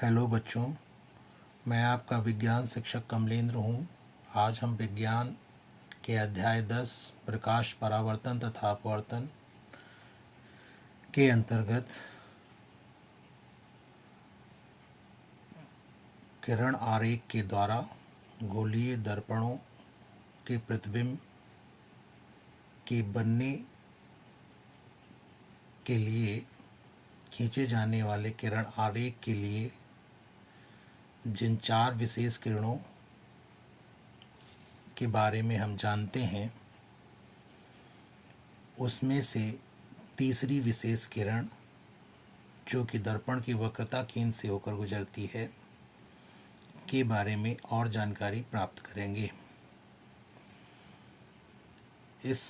Hello बच्चों, मैं आपका विज्ञान शिक्षक कमलेंद्र हूँ। आज हम विज्ञान के अध्याय 10 प्रकाश परावर्तन तथा अपवर्तन के अंतर्गत किरण आरेख के द्वारा गोलीय दर्पणों के प्रतिबिंब के बनने के लिए खींचे जाने वाले किरण आरेख के लिए जिन 4 विशेष किरणों के बारे में हम जानते हैं, उसमें से तीसरी विशेष किरण जो कि दर्पण की वक्रता केंद्र से होकर गुजरती है के बारे में और जानकारी प्राप्त करेंगे। इस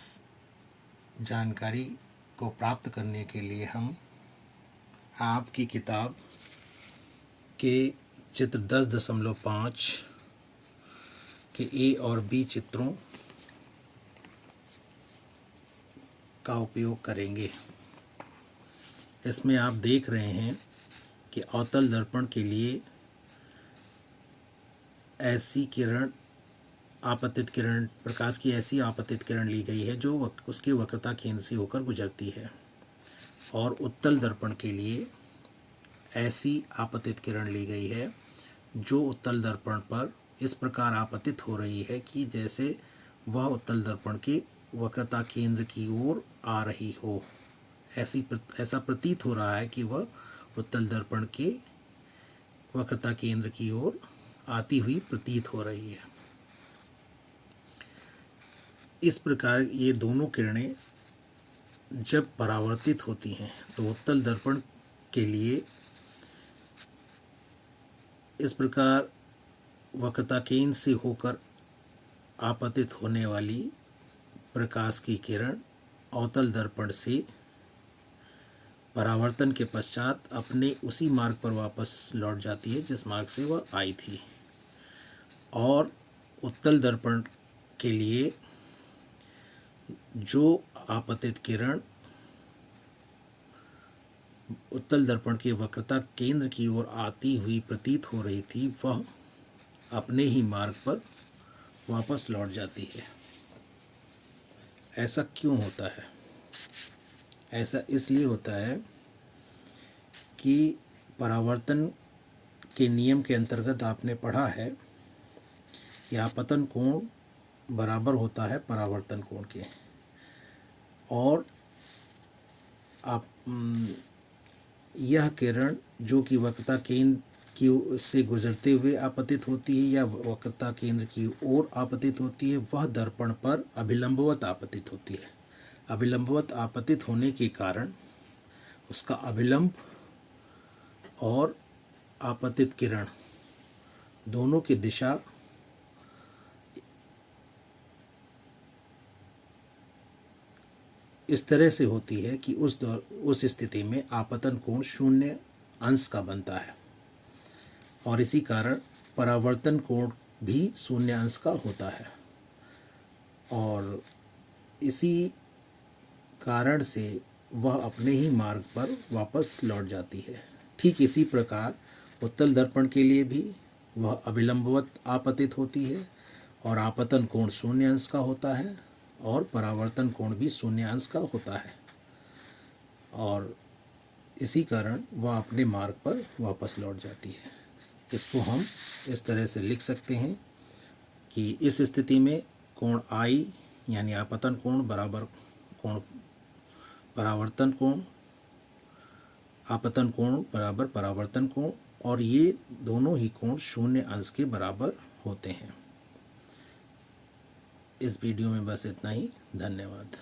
जानकारी को प्राप्त करने के लिए हम आपकी किताब के चित्र 10.5 के ए और बी चित्रों का उपयोग करेंगे। इसमें आप देख रहे हैं कि अवतल दर्पण के लिए ऐसी किरण आपतित किरण प्रकाश की ऐसी आपतित किरण ली गई है जो उसकी वक्रता केंद्र से होकर गुजरती है, और उत्तल दर्पण के लिए ऐसी आपतित किरण ली गई है जो उत्तल दर्पण पर इस प्रकार आपतित हो रही है कि जैसे वह उत्तल दर्पण की वक्रता केंद्र की ओर आ रही हो। ऐसा प्रतीत हो रहा है कि वह उत्तल दर्पण के वक्रता केंद्र की ओर आती हुई प्रतीत हो रही है। इस प्रकार ये दोनों किरणें जब परावर्तित होती हैं तो उत्तल दर्पण के लिए इस प्रकार वक्रता केंद्र से होकर आपतित होने वाली प्रकाश की किरण अवतल दर्पण से परावर्तन के पश्चात अपने उसी मार्ग पर वापस लौट जाती है जिस मार्ग से वह आई थी, और उत्तल दर्पण के लिए जो आपतित किरण उत्तल दर्पण के वक्रता केंद्र की ओर आती हुई प्रतीत हो रही थी वह अपने ही मार्ग पर वापस लौट जाती है। ऐसा क्यों होता है? ऐसा इसलिए होता है कि परावर्तन के नियम के अंतर्गत आपने पढ़ा है कि आपतन कोण बराबर होता है परावर्तन कोण के, और आप यह किरण जो कि वक्रता केंद्र की से गुजरते हुए आपतित होती है या वक्रता केंद्र की ओर आपतित होती है, वह दर्पण पर अभिलंबवत आपतित होती है। अभिलंबवत आपतित होने के कारण उसका अभिलंब और आपतित किरण दोनों की दिशा इस तरह से होती है कि उस स्थिति में आपतन कोण 0 अंश का बनता है, और इसी कारण परावर्तन कोण भी 0 अंश का होता है, और इसी कारण से वह अपने ही मार्ग पर वापस लौट जाती है। ठीक इसी प्रकार उत्तल दर्पण के लिए भी वह अभिलंबवत आपतित होती है और आपतन कोण 0 अंश का होता है, और परावर्तन कोण भी 0 अंश का होता है, और इसी कारण वह अपने मार्ग पर वापस लौट जाती है। इसको हम इस तरह से लिख सकते हैं कि इस स्थिति में कोण I यानी आपतन कोण बराबर कोण परावर्तन कोण, आपतन कोण बराबर परावर्तन कोण, और ये दोनों ही कोण 0 अंश के बराबर होते हैं। इस वीडियो में बस इतना ही। धन्यवाद।